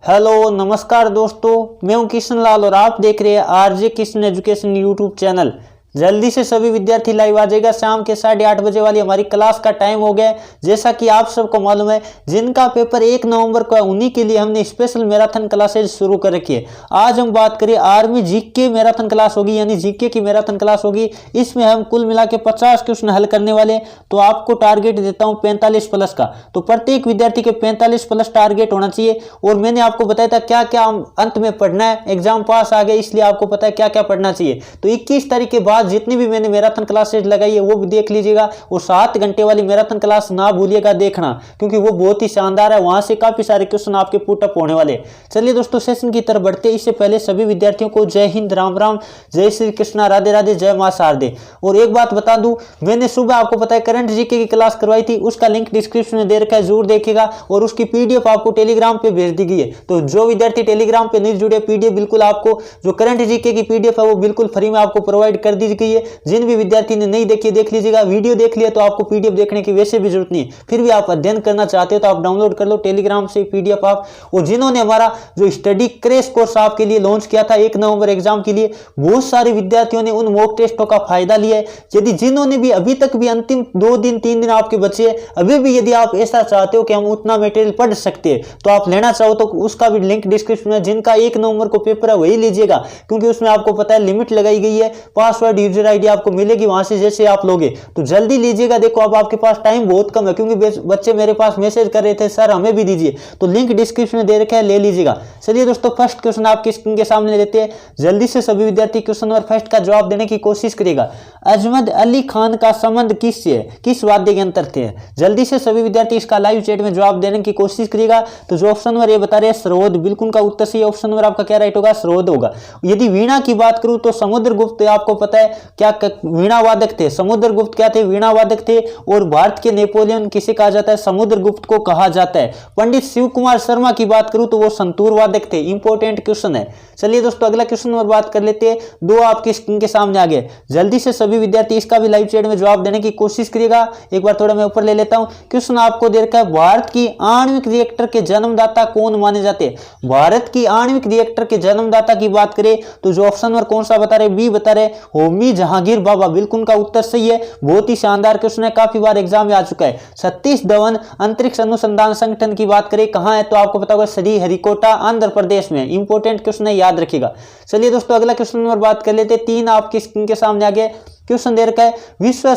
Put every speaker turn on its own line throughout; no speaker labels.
Hello नमस्कार दोस्तों, मैं हूं किशन लाल और आप देख रहे हैं RJ Kishan education YouTube channel. जल्दी से सभी विद्यार्थी लाइव आ जाएगा। शाम के 8:30 बजे वाली हमारी क्लास का टाइम हो गया है। जैसा कि आप सबको मालूम है, जिनका पेपर 1 नवंबर को है उन्हीं के लिए हमने स्पेशल मैराथन क्लासेज शुरू कर रखी है। आज हम बात करें आर्मी जीके मैराथन क्लास होगी, यानी जीके की मैराथन क्लास होगी। इसमें हम कुल मिला के 50 क्वेश्चन हल करने वाले। तो आपको टारगेट देता हूं 45 प्लस का, तो प्रत्येक विद्यार्थी के 45 प्लस टारगेट होना चाहिए। और मैंने आपको बताया था क्या क्या अंत में पढ़ना है। एग्जाम पास आ गया इसलिए आपको पता है क्या क्या पढ़ना चाहिए। तो 21 तारीख के बाद जितनी भी मैंने मैराथन क्लासेज लगाई है वो भी देख लीजिएगा। और 7 घंटे वाली मैराथन क्लास ना भूलिएगा देखना, क्योंकि वो बहुत ही शानदार है। वहां से काफी सारे क्वेश्चन आपके पुट अप होने वाले। चलिए दोस्तों, सेशन की तरफ बढ़ते। इससे पहले सभी विद्यार्थियों को जय हिंद, राम राम, जय श्री कृष्णा, राधे राधे, जय मां शारदे। और एक बात बता दूं, मैंने सुबह आपको पता है करंट जीके की क्लास करवाई थी, उसका लिंक डिस्क्रिप्शन में दे रखा है, जरूर देखिएगा। और उसकी पीडीएफ आपको टेलीग्राम पे भेज दी गई है। तो जो विद्यार्थी टेलीग्राम पे नहीं जुड़े, पीडीएफ बिल्कुल आपको, जो करंट जीके की पीडीएफ है वो बिल्कुल फ्री में आपको प्रोवाइड कर दी गई है। जिन भी विद्यार्थी ने नहीं देखी देख लीजिएगा। वीडियो देख लिया तो आपको पीडीएफ देखने की वैसे भी जरूरत नहीं है, फिर भी आप अध्ययन करना चाहते हो तो आप डाउनलोड कर लो टेलीग्राम से पीडीएफ आप। और जिन्होंने हमारा जो स्टडी क्रैश कोर्स आपके लिए लॉन्च किया था 1 नवंबर एग्जाम के लिए, बहुत सारे विद्यार्थियों ने उन मॉक टेस्टों का फायदा लिया है। यदि जिन्होंने भी अभी तक भी अंतिम 2 दिन 3 दिन आपके बचे, अभी भी यदि आप ऐसा चाहते हो कि हम उतना मटेरियल पढ़ सकते हैं तो आप लेना चाहो तो उसका भी लिंक डिस्क्रिप्शन में। जिनका 1 नवंबर को पेपर है वही लीजिएगा, क्योंकि उसमें आपको पता है लिमिट लगाई गई है। पासवर्ड यूजर आईडी आपको मिलेगी वहां से, जैसे आप लोगे तो जल्दी लीजिएगा। देखो अब आपके पास टाइम बहुत कम है, क्योंकि बच्चे मेरे पास मैसेज कर रहे थे सर हमें भी दीजिए, तो लिंक डिस्क्रिप्शन में दे रखा है, ले लीजिएगा। चलिए दोस्तों, फर्स्ट क्वेश्चन आपकी स्क्रीन के सामने लेते हैं। जल्दी से सभी विद्यार्थी क्वेश्चन नंबर फर्स्ट का जवाब देने की कोशिश करिएगा। अजमत अली खान का संबंध किससे है, किस वाद्य यंत्र से? जल्दी से सभी विद्यार्थी इसका लाइव चैट में जवाब देने की कोशिश करिएगा। तो जो ऑप्शन नंबर ये बता रहे हैं स्रोत, बिल्कुल का उत्तर सही। ऑप्शन नंबर आपका क्या राइट होगा, स्रोत होगा। यदि वीणा की बात करूं तो समुद्रगुप्त आपको पता है क्या वीणा वादक थे। समुद्रगुप्त क्या थे, वीणा वादक थे। और भारत के नेपोलियन किसे कहा जाता है, समुद्रगुप्त को कहा जाता है। पंडित शिव कुमार शर्मा की बात करूं तो वो संतूर वादक थे। इंपॉर्टेंट क्वेश्चन है। चलिए दोस्तों, अगला क्वेश्चन और बात कर लेते हैं। 2 आपकी स्क्रीन के सामने आ गए। जल्दी से सभी विद्यार्थी इसका भी लाइव चैट में जवाब देने की कोशिश करिएगा। एक बार थोड़ा मैं ऊपर ले लेता हूं। क्वेश्चन आपको दे रखा है, भारत की आणविक रिएक्टर के जन्मदाता कौन माने जाते हैं? भारत की आणविक रिएक्टर के जन्मदाता की बात करें तो जो ऑप्शन नंबर कौन सा बता रहे, बी बता रहे, होमी जहांगीर बाबा। बिल्कुल का उत्तर सही है। बहुत ही शानदार क्वेश्चन है, काफी बार एग्जाम में आ चुका है। सतीश धवन अंतरिक्ष अनुसंधान संगठन की बात करें कहां है तो आपको पता होगा श्री हरिकोटा आंध्र प्रदेश में। इंपॉर्टेंट क्वेश्चन है, याद रखिएगा। चलिए दोस्तों, अगला क्वेश्चन नंबर बात कर लेते हैं। 3 आपकी स्क्रीन के सामने आ गए। क्वेश्चन दे रखा है, विश्व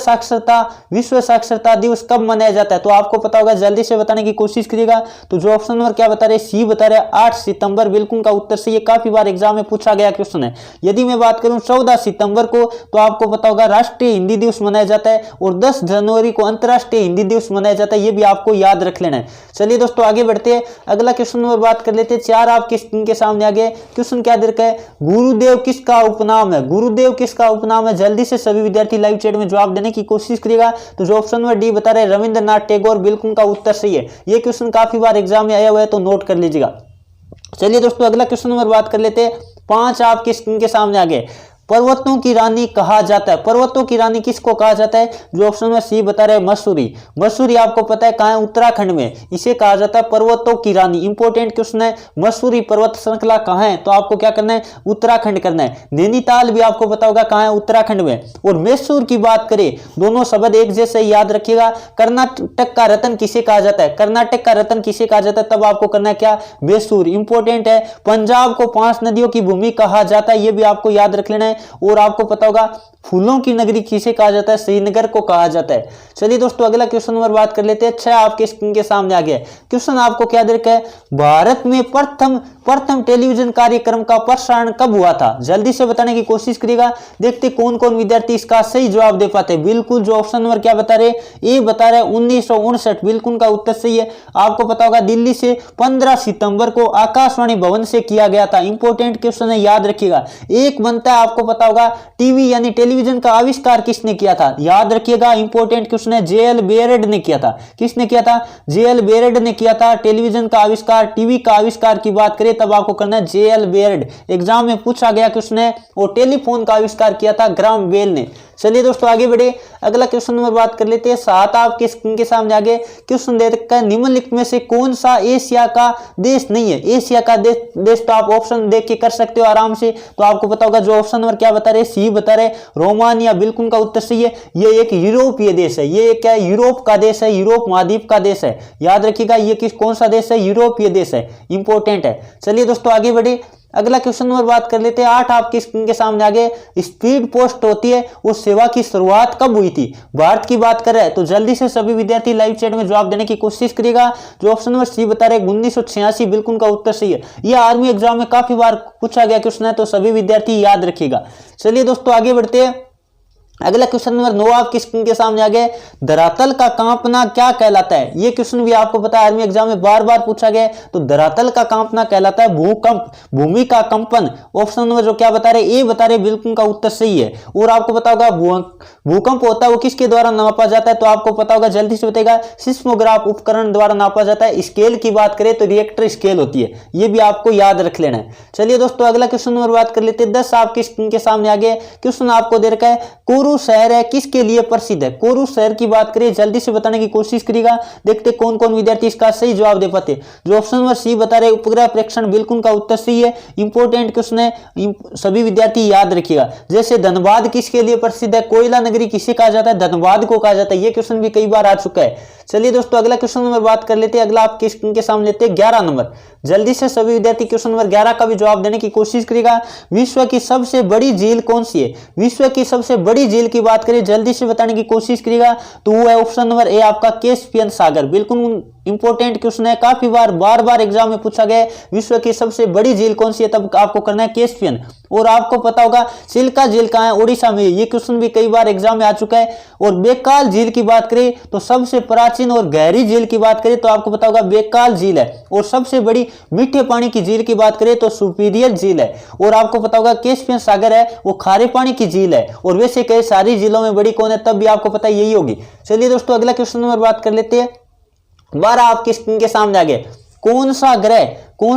साक्षरता दिवस कब मनाया जाता है? तो आपको पता होगा, जल्दी से बताने की कोशिश करिएगा। तो जो ऑप्शन नंबर क्या बता रहे, सी बता रहे 8 सितंबर। बिल्कुल का उत्तर सही है। काफी बार एग्जाम में पूछा गया क्वेश्चन है। यदि मैं बात करूं 14 सितंबर को तो आपको पता होगा राष्ट्रीय हिंदी दिवस मनाया जाता है। और 10 जनवरी को अंतर्राष्ट्रीय हिंदी दिवस मनाया जाता है। ये भी आपको याद रख लेना है। चलिए दोस्तों, आगे बढ़ते हैं। अगला क्वेश्चन नंबर बात कर लेते हैं। 4 आपके स्क्रीन के सामने आ गए। क्वेश्चन क्या दे रखा है, गुरुदेव किसका उपनाम है? गुरुदेव किसका उपनाम है? जल्दी से सभी विद्यार्थी लाइव चैट में जवाब देने की कोशिश करिएगा। तो जो ऑप्शन नंबर डी बता रहे रविंद्रनाथ टैगोर। बिल्कुल का उत्तर सही है। ये क्वेश्चन काफी बार एग्जाम में आया हुआ है, तो नोट कर लीजिएगा। चलिए दोस्तों, अगला क्वेश्चन नंबर बात कर लेते हैं। 5 आपकी स्क्रीन के सामने आ गए। पर्वतों की रानी कहा जाता है। पर्वतों की रानी किसको कहा जाता है? जो ऑप्शन में सी बता रहे मसूरी। मसूरी आपको पता है कहां है, उत्तराखंड में। इसे कहा जाता है पर्वतों की रानी। इंपॉर्टेंट क्वेश्चन है। मसूरी पर्वत श्रृंखला कहां है तो आपको क्या करना है, उत्तराखंड करना है। नैनीताल भी आपको पता होगा कहां है, उत्तराखंड में। और मैसूर की बात करें, दोनों शब्द एक जैसे याद रखिएगा। कर्नाटक का रतन किसे कहा जाता है? कर्नाटक का रतन किसे कहा जाता है? तब आपको करना है क्या, मैसूर। इंपॉर्टेंट है। पंजाब को 5 नदियों की भूमि कहा जाता है। यह भी आपको याद रख लेना है। और आपको पता होगा फूलों की नगरी किसे कहा जाता है, श्रीनगर को कहा जाता है। चलिए दोस्तों, अगला क्वेश्चन नंबर बात कर लेते हैं। 6 आपके स्क्रीन के सामने आ गया। क्वेश्चन आपको क्या दे रखा है, भारत में प्रथम टेलीविजन कार्यक्रम का प्रसारण कब हुआ था? जल्दी से बताने की कोशिश करिएगा। देखते कौन कौन विद्यार्थी इसका सही जवाब दे पाते हैं। बिल्कुल जो ऑप्शन नंबर क्या बता रहे, ए बता रहे 1959। बिल्कुल का उत्तर सही है। आपको पता होगा दिल्ली से 15 सितंबर को आकाशवाणी भवन से किया गया था। इंपॉर्टेंट क्वेश्चन है, याद रखिएगा। एक बनता है, आपको पता होगा टीवी यानी टेलीविजन का आविष्कार किसने किया था? याद रखिएगा, इंपॉर्टेंट क्वेश्चन है, जे.एल. बेयरड ने किया था। किसने किया था? जे.एल. बेयरड ने किया था। टेलीविजन का आविष्कार, टीवी का आविष्कार की बात करें तब आपको करना है जे.एल. बेयरड। एग्जाम में पूछा गया क्वेश्चन है। और टेलीफोन का आविष्कार किया था ग्राहम बेल ने। चलिए दोस्तों आगे बढ़े, अगला क्वेश्चन नंबर बात कर लेते हैं 7 आपके स्क्रीन के सामने आगे क्वेश्चन दे रखा है, निम्नलिखित में से कौन सा एशिया का देश नहीं है। एशिया का देश तो आप ऑप्शन देख के कर सकते हो आराम से, तो आपको पता होगा जो ऑप्शन नंबर क्या बता रहे, सी बता रहे रोमानिया, बिल्कुल का उत्तर सही है। ये एक यूरोपीय देश है, ये क्या है, यूरोप का देश है, यूरोप महाद्वीप का देश है, याद रखिएगा ये कौन सा देश है, यूरोपीय देश है, इंपॉर्टेंट है। चलिए दोस्तों आगे बढ़े, अगला क्वेश्चन नंबर बात कर लेते हैं 8 आपकी स्क्रीन के सामने आगे, स्पीड पोस्ट होती है उस सेवा की शुरुआत कब हुई थी। भारत की बात करें तो जल्दी से सभी विद्यार्थी लाइव चैट में जवाब देने की कोशिश करिएगा। जो ऑप्शन नंबर सी बता रहे 1986, बिल्कुल का उत्तर सही है। यह आर्मी एग्जाम में काफी बार पूछा गया क्वेश्चन है, तो सभी विद्यार्थी याद रखिएगा। चलिए दोस्तों आगे बढ़ते हैं, अगला क्वेश्चन नंबर 9 आपकी स्क्रीन के सामने आ गया, धरातल का कांपना क्या कहलाता है। ये क्वेश्चन भी आपको पता है आर्मी एग्जाम में बार बार पूछा गया है, तो धरातल का कांपना कहलाता है भूकंप, भूमि का कंपन। ऑप्शन नंबर जो क्या बता रहे, ए बता रहे, बिल्कुल का उत्तर सही है। और आपको पता होगा भूकंप होता है वो किसके द्वारा नापा जाता है, तो आपको पता होगा, जल्दी से बताएगा, सिस्मोग्राफ उपकरण द्वारा नापा जाता है। स्केल की बात करें तो रिएक्टर स्केल होती है, ये भी आपको याद रख लेना है। चलिए दोस्तों अगला क्वेश्चन नंबर बात कर लेते हैं 10 आपकी स्क्रीन के सामने आ गया, क्वेश्चन आपको दे रखा है, कोरू शहर है किसके लिए प्रसिद्ध है। कोरू शहर की बात करें, जल्दी से बताने की कोशिश करिएगा, देखते कौन कौन विद्यार्थी इसका सही जवाब दे पाते। जो ऑप्शन नंबर सी बता रहे उपग्रह प्रेक्षण, बिल्कुल का उत्तर सही है, इंपॉर्टेंट क्वेश्चन है, सभी विद्यार्थी याद रखिएगा। जैसे धनबाद किसके लिए प्रसिद्ध है, कोयला नगरी किसे कहा जाता है, धनबाद को कहा जाता है। ये क्वेश्चन भी कई बार आ चुका है। चलिए दोस्तों अगला क्वेश्चन नंबर बात कर लेते हैं, अगला आपके स्क्रीन के सामने लेते हैं 11 नंबर। जल्दी से सभी विद्यार्थी क्वेश्चन नंबर 11 का भी जवाब देने की कोशिश करेगा। विश्व की सबसे बड़ी झील कौन सी है। विश्व की सबसे बड़ी झील की बात करें, जल्दी से बताने की कोशिश करेगा, तो वो है ऑप्शन नंबर ए आपका कैस्पियन सागर, बिल्कुल इंपॉर्टेंट क्वेश्चन है, काफी बार बार एग्जाम में पूछा गया है, विश्व की सबसे बड़ी झील कौन सी है, तब आपको करना है कैस्पियन। और आपको पता होगा चिल्का झील कहाँ है, उड़ीसा में, ये क्वेश्चन भी कई बार एग्जाम में आ चुका है। और बेकाल झील की बात करें तो सबसे प्राचीन और गहरी झील की बात करें तो आपको पता होगा बेकाल झील है। और सबसे बड़ी मीठे पानी की झील की बात करें तो सुपीरियर झील है। और आपको पता होगा कैस्पियन सागर है वो खारे पानी की झील है। और वैसे कई सारी झीलों में बड़ी कौन है, तब भी आपको पता यही होगी। चलिए दोस्तों अगला क्वेश्चन नंबर बात कर लेते हैं 12 आपकी स्क्रीन के सामने आ गए, कौन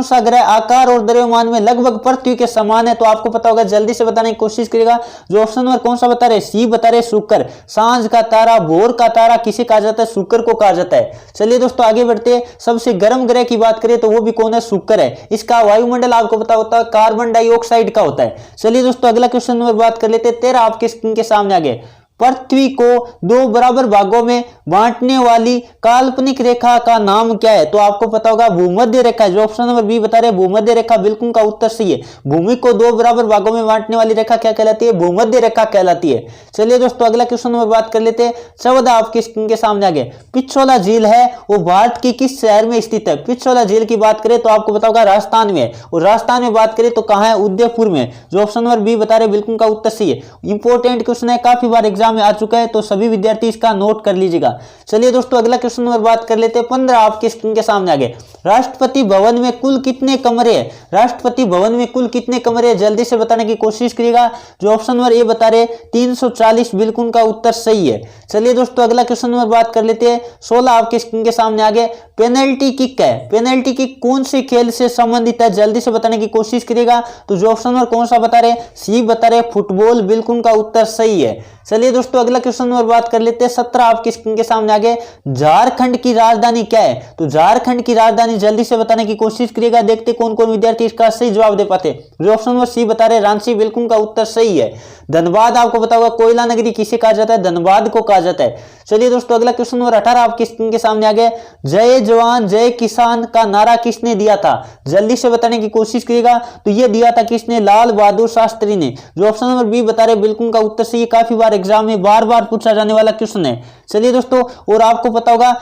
सा ग्रह आकार और द्रव्यमान में लगभग पृथ्वी के समान है, तो आपको पता होगा, जल्दी से बताने की कोशिश करेगा। जो ऑप्शन नंबर कौन सा बता रहे, सी बता रहे शुक्र, सांझ का तारा, भोर का तारा किसे कहा जाता है, शुक्र को कहा जाता है। चलिए दोस्तों आगे बढ़ते हैं, सबसे गर्म ग्रह की बात करें तो वो भी कौन है, शुक्र है। इसका वायुमंडल आपको पता होता है कार्बन डाइऑक्साइड का होता है। चलिए दोस्तों अगला क्वेश्चन नंबर बात कर लेते हैं 13 आपके स्क्रीन के सामने आ गए, पृथ्वी को 2 बराबर भागों में बांटने वाली काल्पनिक रेखा का नाम क्या है, तो आपको पता होगा भूमध्य रेखा। जो ऑप्शन नंबर बी बता रहे भूमध्य रेखा, बिल्कुल का उत्तर सही है। भूमि को 2 बराबर भागों में बांटने वाली रेखा क्या कहलाती है, भूमध्य रेखा कहलाती है। चलिए दोस्तों अगला क्वेश्चन नंबर बात कर लेते हैं 14 आपकी स्क्रीन के सामने आ गए, पिछोला झील है वो भारत की किस शहर में स्थित है। पिछोला झील की बात करें तो आपको पता होगा राजस्थान में, और राजस्थान में बात करें तो कहां है, उदयपुर में। जो ऑप्शन नंबर बी बता रहे बिल्कुल का उत्तर सही है, इंपॉर्टेंट क्वेश्चन है, काफी बार एग्जाम में आ चुका है, तो सभी विद्यार्थी इसका नोट कर लीजिएगा। चलिए दोस्तों अगला क्वेश्चन नंबर बात कर लेते हैं 15 आपके स्क्रीन के सामने आ गए, राष्ट्रपति भवन में कुल कितने कमरे हैं। राष्ट्रपति भवन में कुल कितने कमरे हैं, जल्दी से बताने की कोशिश करिएगा। जो ऑप्शन नंबर ए बता रहे 340, बिल्कुल का उत्तर सही है। चलिए दोस्तों अगला क्वेश्चन नंबर बात कर लेते हैं 16 आपके स्क्रीन के सामने आ गए, पेनल्टी किक है, पेनल्टी किक कौन से खेल से संबंधित है, जल्दी से बताने की कोशिश करिएगा। तो जो ऑप्शन नंबर कौन सा बता रहे, सी बता रहे फुटबॉल, बिल्कुल का उत्तर सही है। चलिए दोस्तों अगला क्वेश्चन नंबर बात कर लेते हैं 17 आपकी स्क्रीन के सामने आ गए, झारखंड की राजधानी क्या है। तो झारखंड की राजधानी जल्दी से बताने की कोशिश करिएगा, देखते कौन कौन विद्यार्थी इसका सही जवाब दे पाते। जो ऑप्शन नंबर सी बता रहे रांची, बिल्कुल का उत्तर सही है। धनबाद आपको पता होगा कोयला नगरी किसे कहा जाता है, धनबाद को कहा जाता है। चलिए दोस्तों अगला क्वेश्चन नंबर 18 आपकी स्क्रीन के सामने आ गया, जय जवान जय किसान का नारा किसने दिया था, जल्दी से बताने की कोशिश करिएगा। तो ये दिया था किसने, लाल बहादुर शास्त्री ने। जो ऑप्शन नंबर बी बता रहे बिल्कुल का उत्तर सही है, काफी बार एग्जाम में बार पूछा जाने वाला क्वेश्चन है। चलिए दोस्तों और आपको पता होगा,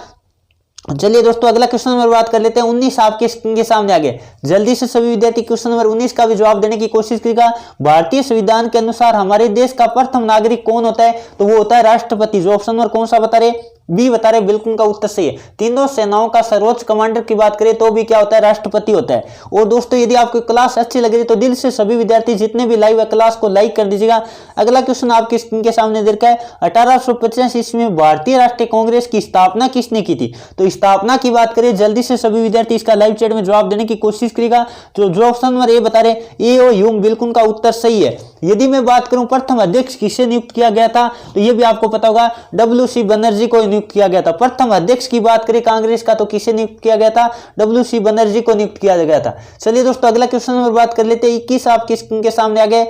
चलिए दोस्तों अगला क्वेश्चन नंबर बात कर लेते हैं 19 आपके स्क्रीन के सामने आ गए, जल्दी से सभी विद्यार्थी क्वेश्चन नंबर 19 का भी जवाब देने की कोशिश करेगा। भारतीय संविधान के अनुसार हमारे देश का प्रथम नागरिक कौन होता है, तो वो होता है राष्ट्रपति। जो ऑप्शन नंबर कौन सा बता रहे, बी बता रहे, बिल्कुल का उत्तर सही है। तीनों सेनाओं का सर्वोच्च कमांडर की बात करें तो भी क्या होता है, राष्ट्रपति होता है। और दोस्तों यदि आपको क्लास अच्छी लग रही तो दिल से सभी विद्यार्थी जितने भी लाइव है क्लास को लाइक कर दीजिएगा। अगला क्वेश्चन आपकी स्क्रीन के सामने देखा है, 1885 ईस्वी में भारतीय राष्ट्रीय कांग्रेस की स्थापना किसने की थी। तो स्थापना की बात करें, जल्दी से सभी विद्यार्थी इसका लाइव चैट में जवाब देने की कोशिश करेगा। जो ऑप्शन नंबर ए बता रहे ए ओ ह्यूम, बिल्कुल का उत्तर सही है। यदि मैं बात करूं प्रथम अध्यक्ष किसे नियुक्त किया गया था, तो ये भी आपको पता होगा डब्ल्यू.सी. बनर्जी को नियुक्त किया गया था। प्रथम अध्यक्ष की बात करें कांग्रेस का, तो किसे नियुक्त किया गया था, डब्ल्यू.सी. बनर्जी को नियुक्त किया गया था। चलिए दोस्तों अगला क्वेश्चन नंबर बात कर लेते हैं। 21 आपके स्क्रीन के सामने आ गए,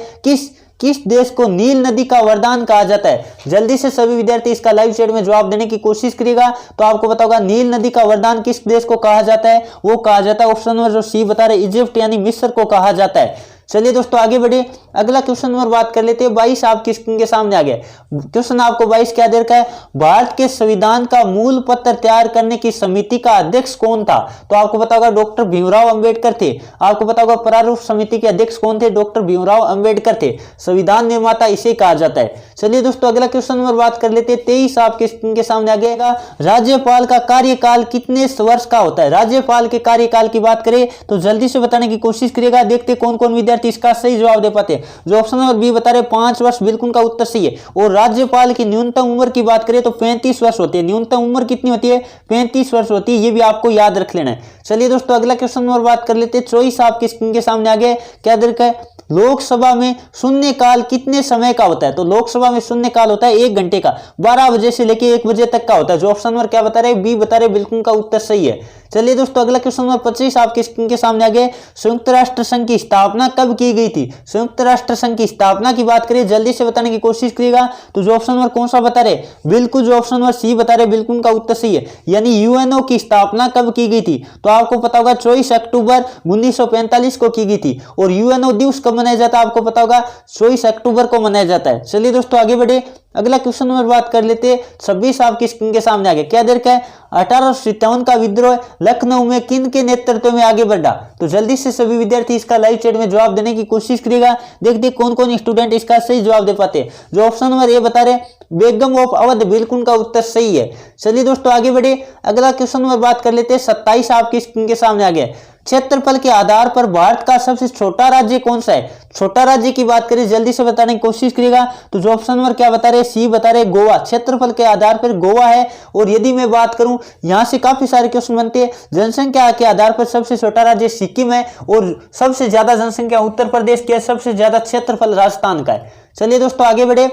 किस देश को नील नदी का वरदान कहा जाता है। जल्दी से सभी विद्यार्थी इसका लाइव चैट में जवाब देने की कोशिश करेगा। तो आपको पता होगा नील नदी का वरदान किस देश को कहा जाता है, वो कहा जाता है ऑप्शन नंबर जो सी बता रहे इजिप्ट यानी मिस्र को कहा जाता है। चलिए दोस्तों आगे बढ़े, अगला क्वेश्चन नंबर बात कर लेते हैं। 22 आपकी स्क्रीन के सामने आ गया। क्वेश्चन आपको 22 क्या दे रखा है, भारत के संविधान का मूल पत्र तैयार करने की समिति का अध्यक्ष कौन था। तो आपको पता होगा डॉक्टर भीमराव अंबेडकर थे। आपको पता होगा प्रारूप समिति के अध्यक्ष कौन थे, डॉक्टर भीमराव अंबेडकर थे। संविधान निर्माता इसे कहा जाता है। चलिए दोस्तों अगला क्वेश्चन नंबर बात कर लेते हैं। 23 आपके स्क्रीन के सामने आ गया, राज्यपाल का कार्यकाल कितने वर्ष का होता है। राज्यपाल के कार्यकाल की बात करें तो जल्दी से बताने की कोशिश करिएगा, देखते कौन कौन विद्यार्थी इसका सही जवाब दे पाते हैं। जो ऑप्शन नंबर बी बता रहे 5 वर्ष, बिल्कुल का उत्तर सही है। और राज्यपाल की न्यूनतम उम्र की बात करें तो 35 वर्ष होती है। न्यूनतम उम्र कितनी होती है, 35 वर्ष होती है, ये भी आपको याद रख लेना है। चलिए दोस्तों अगला क्वेश्चन नंबर बात कर लेते हैं। 24 आपकी स्क्रीन के सामने आ गए, क्या दे रखा है, लोकसभा में शून्यकाल कितने समय का होता है। तो लोकसभा में शून्यकाल होता है 1 घंटे का, 12 बजे से लेकर 1 बजे तक का होता है। जो ऑप्शन नंबर क्या बता रहे बी बता रहे, बिल्कुल का उत्तर सही है। चलिए दोस्तों अगला क्वेश्चन नंबर 25 आपके स्क्रीन के सामने आ गए, संयुक्त राष्ट्र संघ की स्थापना कब की गई थी। संयुक्त राष्ट्र संघ की स्थापना की बात करें, जल्दी से बताने की कोशिश करिएगा। तो जो ऑप्शन नंबर कौन सा बता रहे, बिल्कुल जो ऑप्शन नंबर सी बता रहे, बिल्कुल का उत्तर सही है। यानी यूएनओ की स्थापना कब की गई थी, तो आपको पता होगा 24 अक्टूबर 1945 को की गई थी। और यूएनओ दिवस कब मनाया जाता है, आपको पता होगा 24 अक्टूबर को मनाया जाता है। चलिए दोस्तों आगे बढ़े, अगला क्वेश्चन नंबर बात कर लेते हैं। 26 आपकी स्क्रीन के सामने आ गया, क्या देर का है, 1857 का विद्रोह लखनऊ में किन के नेतृत्व में आगे बढ़ा। तो जल्दी से सभी विद्यार्थी इसका लाइव चैट में जवाब देने की कोशिश करेगा, देखते कौन कौन स्टूडेंट इसका सही जवाब दे पाते हैं। जो ऑप्शन नंबर ए बता रहे बेगम ऑफ अवध, बिल्कुल का उत्तर सही है। चलिए दोस्तों आगे बढ़े, अगला क्वेश्चन नंबर बात कर लेते हैं। 27 आपकी स्क्रीन के सामने आ गया, क्षेत्रफल के आधार पर भारत का सबसे छोटा राज्य कौन सा है। छोटा राज्य की बात करें, जल्दी से बताने की कोशिश करिएगा। तो जो ऑप्शन नंबर क्या बता रहे, सी बता रहे गोवा। क्षेत्रफल के आधार पर गोवा है। और यदि मैं बात करूं, यहां से काफी सारे क्वेश्चन बनते हैं। जनसंख्या के आधार पर सबसे छोटा राज्य सिक्किम है, और सबसे ज्यादा जनसंख्या उत्तर प्रदेश की है, सबसे ज्यादा क्षेत्रफल राजस्थान का है। चलिए दोस्तों आगे बढ़े,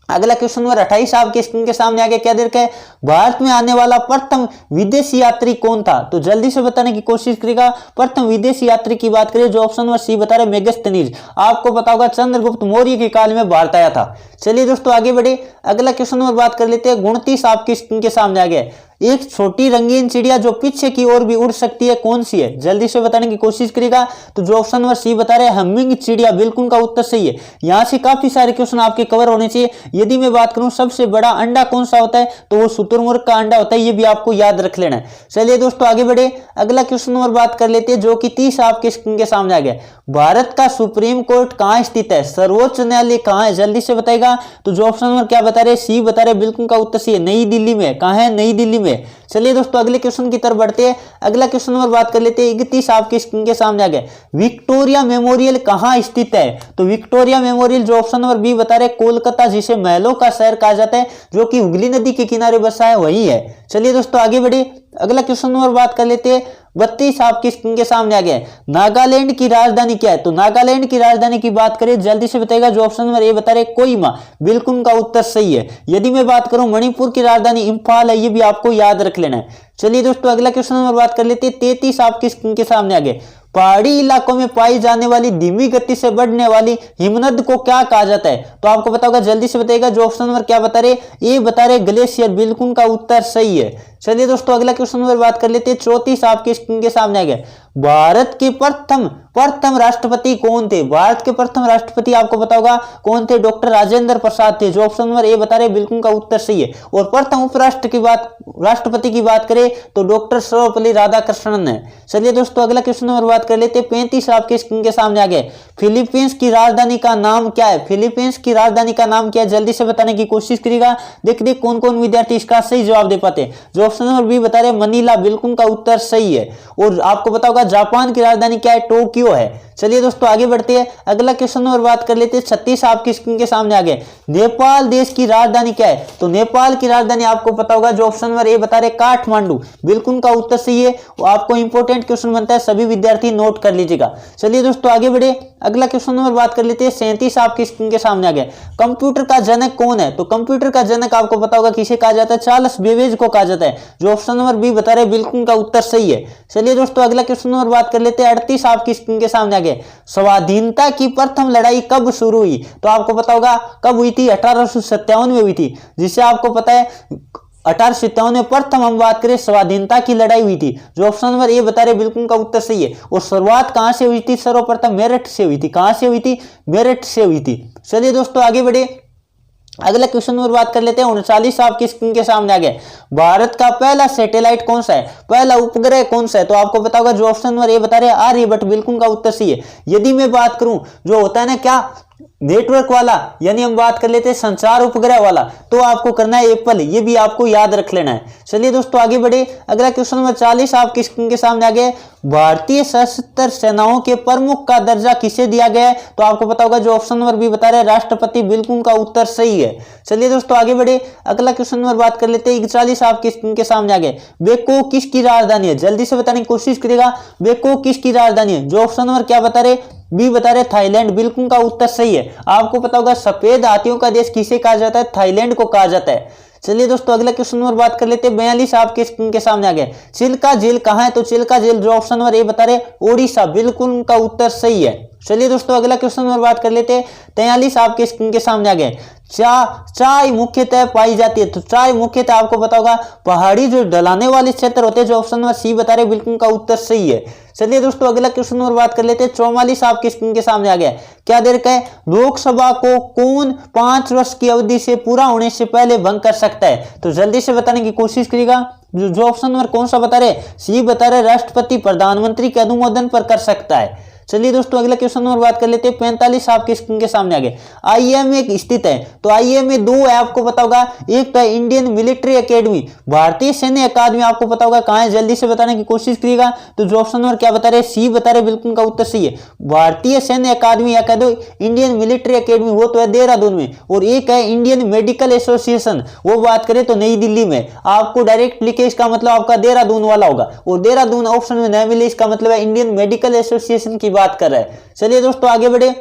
अगला क्वेश्चन नंबर 28 आपके स्क्रीन के सामने आ गया, क्या देर का है, भारत में आने वाला प्रथम विदेशी यात्री कौन था। तो जल्दी से बताने की कोशिश करेगा। प्रथम विदेशी यात्री की बात करें, जो ऑप्शन नंबर सी बता रहे मेगस्थनीज। आपको पता होगा चंद्रगुप्त मौर्य के काल में भारत आया था। चलिए दोस्तों आगे बढ़े, अगला क्वेश्चन नंबर बात कर लेते हैं। 29 आपकी स्क्रीन के सामने आ गया, एक छोटी रंगीन चिड़िया जो पीछे की ओर भी उड़ सकती है, कौन सी है। जल्दी से बताने की कोशिश करेगा। तो जो ऑप्शन नंबर सी बता रहे हैं हमिंग चिड़िया, बिल्कुल का उत्तर सही है। यहां से काफी सारे क्वेश्चन आपके कवर होने चाहिए। यदि मैं बात करूं सबसे बड़ा अंडा कौन सा होता है, तो वो शुतुरमुर्ग का अंडा होता है, ये भी आपको याद रख लेना है। चलिए दोस्तों आगे बढ़े, अगला क्वेश्चन नंबर बात कर लेते हैं, जो कि 30 आपके स्क्रीन के सामने आ गया। भारत का सुप्रीम कोर्ट कहां स्थित है, सर्वोच्च न्यायालय कहां है, जल्दी से बताएगा। तो जो ऑप्शन नंबर क्या बता रहे, सी बता रहे, बिल्कुल का उत्तर सी है, नई दिल्ली में। कहां है, नई दिल्ली में। चलिए दोस्तों अगले क्वेश्चन की तरफ बढ़ते हैं। अगला क्वेश्चन नंबर बात कर लेते हैं। 31 आपकी स्क्रीन के सामने आ गया, विक्टोरिया मेमोरियल कहां स्थित है। तो विक्टोरिया मेमोरियल जो ऑप्शन नंबर बी बता रहे कोलकाता, जिसे महलों का शहर कहा जाता है, जो कि हुगली नदी के किनारे बसा है, वही है। चलिए दोस्तों आगे बढ़े, अगला क्वेश्चन नंबर बात कर लेते हैं। 32 आपकी स्क्रीन के सामने आ गया, नागालैंड की राजधानी क्या है। तो नागालैंड की राजधानी की बात करें, जल्दी से बताएगा। जो ऑप्शन नंबर ए बता रहे कोहिमा, बिल्कुल का उत्तर सही है। यदि मैं बात करूं मणिपुर की राजधानी इंफाल है, ये भी आपको याद रख लेना है। चलिए दोस्तों अगला क्वेश्चन नंबर बात कर लेते हैं। 33 आपकी स्क्रीन के सामने आ गए, पहाड़ी इलाकों में पाई जाने वाली धीमी गति से बढ़ने वाली हिमनद को क्या कहा जाता है। तो आपको पता होगा, जल्दी से बताइएगा। जो ऑप्शन नंबर क्या बता रहे, ए बता रहे ग्लेशियर, बिल्कुल का उत्तर सही है। चलिए दोस्तों अगला क्वेश्चन नंबर बात कर लेते हैं। 34 आपकी स्क्रीन के सामने आ गया, भारत के प्रथम राष्ट्रपति कौन थे। भारत के प्रथम राष्ट्रपति आपको पता होगा कौन थे, डॉक्टर राजेंद्र प्रसाद थे। जो ऑप्शन नंबर ए बता रहे, बिल्कुल का उत्तर सही है। और प्रथम राष्ट्रपति की बात करें तो डॉक्टर सर्वपल्ली राधाकृष्णन है। चलिए दोस्तों अगला क्वेश्चन नंबर बात कर लेते हैं। 35 आपके स्क्रीन के सामने आ गए, फिलीपींस की राजधानी का नाम क्या है। फिलीपींस की राजधानी का नाम क्या है, जल्दी से बताने की कोशिश करिएगा। देखिए कौन कौन विद्यार्थी इसका सही जवाब दे पाते हैं। जो ऑप्शन नंबर बी बता रहे मनीला, बिल्कुल का उत्तर सही है। और आपको पता होगा जापान की राजधानी क्या है, टोक्यो है। चलिए दोस्तों आगे बढ़ते हैं, अगला क्वेश्चन नंबर बात कर लेते हैं। 36 आपकी स्क्रीन के सामने आ गए। नेपाल देश की राजधानी क्या है? तो नेपाल की राजधानी आपको पता होगा, जो ऑप्शन नंबर ए बता रहे काठमांडू, बिल्कुल का उत्तर सही है। आपको इंपॉर्टेंट क्वेश्चन बनता है, सभी विद्यार्थी नोट कर लीजिएगा। चलिए दोस्तों आगे बढ़े, अगला क्वेश्चन नंबर बात कर लेते हैं। 37 आपकी स्क्रीन के सामने आ गया। कंप्यूटर का जनक कौन है? तो कंप्यूटर का जनक आपको पता होगा किसे कहा जाता है? चार्ल्स बेबेज को कहा जाता है, जो ऑप्शन नंबर बी बता रहे बिल्कुल का उत्तर सही है। चलिए दोस्तों अगला क्वेश्चन नंबर बात कर लेते हैं। 38 आपकी स्क्रीन के सामने आ गए। स्वाधीनता की प्रथम लड़ाई कब शुरू हुई? तो आपको पता होगा कब हुई थी? 1857 में हुई थी, जिसे आपको पता है 1857 में प्रथम हम बात करें स्वाधीनता की लड़ाई हुई थी, जो ऑप्शन नंबर ए बता रहे बिल्कुल का उत्तर सही है। और शुरुआत कहां से हुई थी? सर्वप्रथम मेरठ से हुई थी। कहां से हुई थी? मेरठ से हुई थी। चलिए दोस्तों आगे बढ़े, अगला क्वेश्चन नंबर बात कर लेते हैं। 39 आपकी स्क्रीन के सामने आ गया। भारत का पहला सैटेलाइट कौन सा है? पहला उपग्रह कौन सा है? तो आपको पता होगा, जो ऑप्शन नंबर ए बता रहे आर्यभट्ट, बिल्कुल का उत्तर सही है। यदि मैं बात करूं जो होता है ना क्या नेटवर्क वाला, यानी हम बात कर लेते हैं संचार उपग्रह वाला, तो आपको करना है एप्पल, ये भी आपको याद रख लेना है। चलिए दोस्तों आगे बढ़े, अगला क्वेश्चन नंबर 40 आपकी स्क्रीन के सामने आ गया। भारतीय सशस्त्र सेनाओं के प्रमुख का दर्जा किसे दिया गया है? तो आपको पता होगा, जो ऑप्शन नंबर बी बता रहे राष्ट्रपति, बिल्कुल का उत्तर सही है। चलिए दोस्तों आगे बढ़े, अगला क्वेश्चन नंबर बात कर लेते हैं। 41 आपकी स्क्रीन के सामने आ गए। बेकोक किसकी राजधानी है? जल्दी से बताने की कोशिश करिएगा, बेकोक किसकी राजधानी है? जो ऑप्शन नंबर क्या बता रहे बी बता रहे थाईलैंड, बिल्कुल का उत्तर सही है। आपको पता होगा सफेद हाथियों का देश किसे कहा जाता है? थाईलैंड को कहा जाता है। चलिए दोस्तों अगला क्वेश्चन नंबर बात कर लेते हैं। 42 आपके स्क्रीन के सामने आ गए। चिल्का झील कहां है? तो चिल्का झील, जो ऑप्शन नंबर ए बता रहे ओडिशा, बिल्कुल का उत्तर सही है। चलिए दोस्तों अगला क्वेश्चन नंबर बात कर लेते हैं। 43 आपके स्क्रीन के सामने आ गए। चाय मुख्यतः पाई जाती है, तो चाय मुख्यतः आपको पता होगा पहाड़ी जो ढलाने वाले क्षेत्र होते हैं, जो ऑप्शन नंबर सी बता रहे बिल्कुल का उत्तर सही है। चलिए दोस्तों अगला क्वेश्चन नंबर बात कर लेते हैं। 44 आपकी स्क्रीन के सामने आ गया। क्या देर का है? लोकसभा को कौन 5 वर्ष की अवधि से पूरा होने से पहले भंग कर सकता है? तो जल्दी से बताने की कोशिश करिएगा, जो ऑप्शन नंबर कौन सा बता रहे? सी बता रहे राष्ट्रपति प्रधानमंत्री के अनुमोदन पर कर सकता है। चलिए दोस्तों अगला क्वेश्चन नंबर बात कर लेते हैं। 45 आपके स्क्रीन के सामने आ गए। आईएमए स्थित है, तो आईएमए 2 है, आपको पता होगा। एक तो इंडियन मिलिट्री एकेडमी, भारतीय सैन्य अकादमी, आपको पता होगा कहां है? जल्दी से बताने की कोशिश करिएगा, तो जो ऑप्शन नंबर क्या बता रहे सी बता रहे बिल्कुल का उत्तर सही है। भारतीय सैन्य अकादमी या कह दो इंडियन मिलिट्री एकेडमी, वो तो है देहरादून में। और एक है इंडियन मेडिकल एसोसिएशन, वो बात करें तो नई दिल्ली में। आपको डायरेक्ट लिखे इसका मतलब आपका देहरादून वाला होगा, और देहरादून ऑप्शन में न मिले इसका मतलब है इंडियन मेडिकल एसोसिएशन की बात कर रहा है। चलिए दोस्तों आगे बढ़े,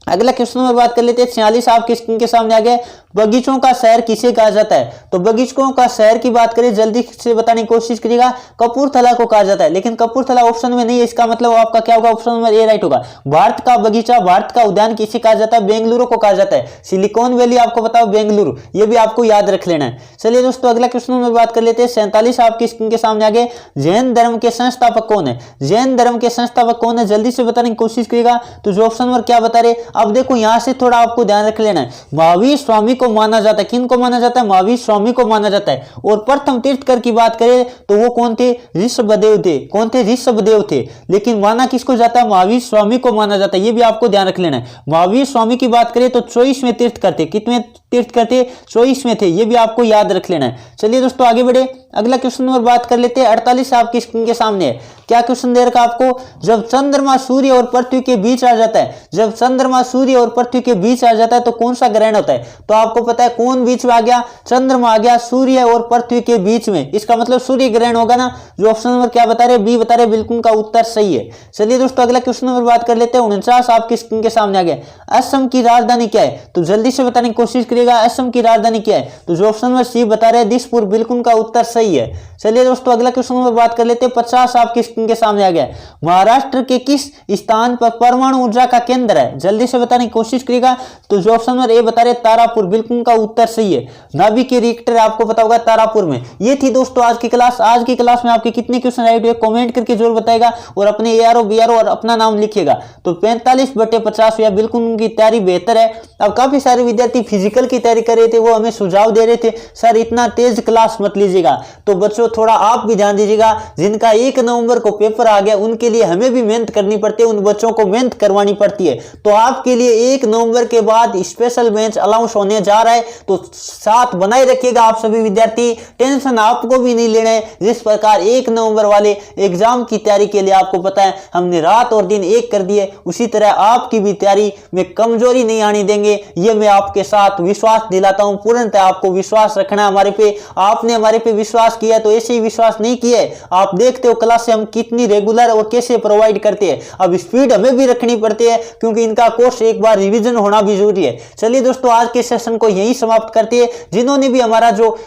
अगला क्वेश्चन नंबर बात कर लेते हैं। 46 आपकी स्क्रीन के सामने आ गए। बगीचों का शहर किसे कहा जाता है? तो बगीचों का शहर की बात करें, जल्दी से बताने की कोशिश करिएगा, कपूरथला को कहा जाता है। लेकिन कपूरथला ऑप्शन में नहीं है, इसका मतलब आपका क्या होगा? ऑप्शन नंबर ए राइट होगा। भारत का बगीचा, भारत का उद्यान किसे कहा जाता है? बेंगलुरु को कहा जाता है। सिलिकॉन वैली आपको पता हो बेंगलुरु, ये भी आपको याद रख लेना है। चलिए दोस्तों अगला क्वेश्चन नंबर बात कर लेते हैं। 47 आपकी स्क्रीन के सामने आ गए। जैन धर्म के संस्थापक कौन है? जैन धर्म के संस्थापक कौन है? जल्दी से बताने की कोशिश करिएगा, तो जो ऑप्शन नंबर क्या बता रहे? अब देखो यहां से थोड़ा आपको ध्यान रख लेना है। महावीर स्वामी को माना जाता है। किन को माना जाता है? महावीर स्वामी को माना जाता है। और प्रथम तीर्थकर की बात करें तो वो कौन थे? ऋषभदेव थे। कौन थे? ऋषभदेव थे। लेकिन माना किसको जाता है? महावीर स्वामी को माना जाता है, ये भी आपको ध्यान रख लेना है। महावीर स्वामी की बात करें तो 24वें तीर्थ करते। कितने तीर्थ करते? 24वें थे, ये भी आपको याद रख लेना है। चलिए दोस्तों आगे बढ़े, अगला क्वेश्चन नंबर बात कर लेते हैं। 48 आपकी स्क्रीन के सामने है। क्या क्वेश्चन दे रखा आपको? जब चंद्रमा सूर्य और पृथ्वी के बीच आ जाता है, जब चंद्रमा सूर्य और पृथ्वी के बीच आ जाता है तो कौन सा ग्रहण होता है? तो आपको पता है कौन बीच में आ गया? चंद्रमा आ गया सूर्य और पृथ्वी के बीच में, इसका मतलब सूर्य ग्रहण होगा ना। जो ऑप्शन नंबर क्या बता रहे? बी बता रहे, बिल्कुल का उत्तर सही है। चलिए दोस्तों अगला क्वेश्चन नंबर बात कर लेते हैं। 49 आपकी स्क्रीन के सामने आ गया। असम की राजधानी क्या है? तो जल्दी से बताने की कोशिश करिएगा, असम की राजधानी क्या है? तो जो ऑप्शन नंबर सी बता रहे दिसपुर, बिल्कुल का उत्तर सही है। चलिए दोस्तों अगला क्वेश्चन नंबर बात कर लेते हैं। 50 आपकी स्क्रीन के सामने आ गया। महाराष्ट्र के किस स्थान पर परमाणु ऊर्जा का केंद्र है? जल्दी से बताने की कोशिश करिएगा, तो जो ऑप्शन नंबर ए बता रहे तारापुर, बिल्कुल का उत्तर सही है। नाभिक रिएक्टर आपको पता होगा तारापुर में। ये थी दोस्तों आज की क्लास। आज की क्लास में आपके कितने क्वेश्चन राइट हुए कमेंट करके जरूर बताएगा, और अपने ARO BRO और अपना नाम लिखिएगा। तो 45/50 या बिल्कुल उनकी तैयारी बेहतर है। अब काफी सारे विद्यार्थी फिजिकल की तैयारी कर रहे थे, वो हमें सुझाव दे रहे थे, सर इतना तेज क्लास मत लीजिएगा, तो बच्चों थोड़ा आप भी ध्यान दीजिएगा, जिनका 1 नवंबर को पेपर आ गया उनके लिए हमें भी मेहनत करनी पड़ती है, उन बच्चों को मेहनत करवानी पड़ती है। तो आपके लिए 1 नवंबर के बाद स्पेशल बेंच अलाउंस होने जा रहा है, तो साथ बनाए रखिएगा आप सभी विद्यार्थी, टेंशन आपको भी नहीं लेना है। जिस प्रकार 1 नवंबर वाले एग्जाम की तैयारी के लिए आपको पता है हमने रात और दिन एक कर दिए, उसी तरह आपकी भी तैयारी में कमजोरी नहीं आने देंगे, ये मैं आपके साथ विश्वास दिलाता हूं। पूर्णतः आपको विश्वास रखना है हमारे पे, आपने हमारे पे विश्वास किया तो ऐसे ही विश्वास नहीं किया है। आप देखते हो क्लास से हम कितनी रेगुलर और कैसे प्रोवाइड करते हैं। अब स्पीड हमें भी रखनी पड़ती है क्योंकि इनका कोर्स एक बार रिवीजन होना भी जरूरी है। चलिए दोस्तों, आज के सेशन को यहीं समाप्त करते हैं। जिन्होंने भी हमारा जो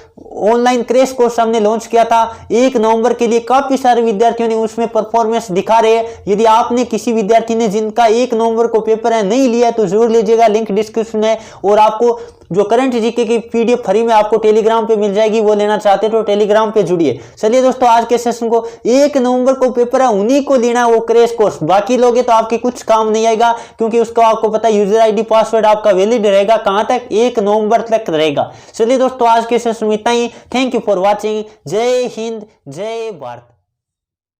ऑनलाइन क्रैश कोर्स हमने लॉन्च किया था 1 नवंबर के लिए, काफी सारे विद्यार्थियों ने उसमें परफॉर्मेंस दिखा रहे हैं। यदि आपने किसी विद्यार्थी ने जिनका 1 नवंबर को पेपर है नहीं लिया तो जरूर लीजिएगा, लिंक डिस्क्रिप्शन है। और आपको जो करंट जीके की पीडीएफ फ्री में आपको टेलीग्राम पे मिल जाएगी, वो लेना चाहते तो टेलीग्राम पे जुड़िए। चलिए दोस्तों, आज के सेशन को 1 नवंबर को पेपर है उन्हीं को लेना वो क्रैश कोर्स, बाकी लोगे तो आपके कुछ काम नहीं आएगा क्योंकि उसका आपको पता है यूजर आईडी पासवर्ड आपका वैलिड रहेगा कहां तक, 1 नवंबर तक रहेगा। चलिए दोस्तों, आज के सेशन में इतना ही। Thank you for watching. जय हिंद, जय भारत।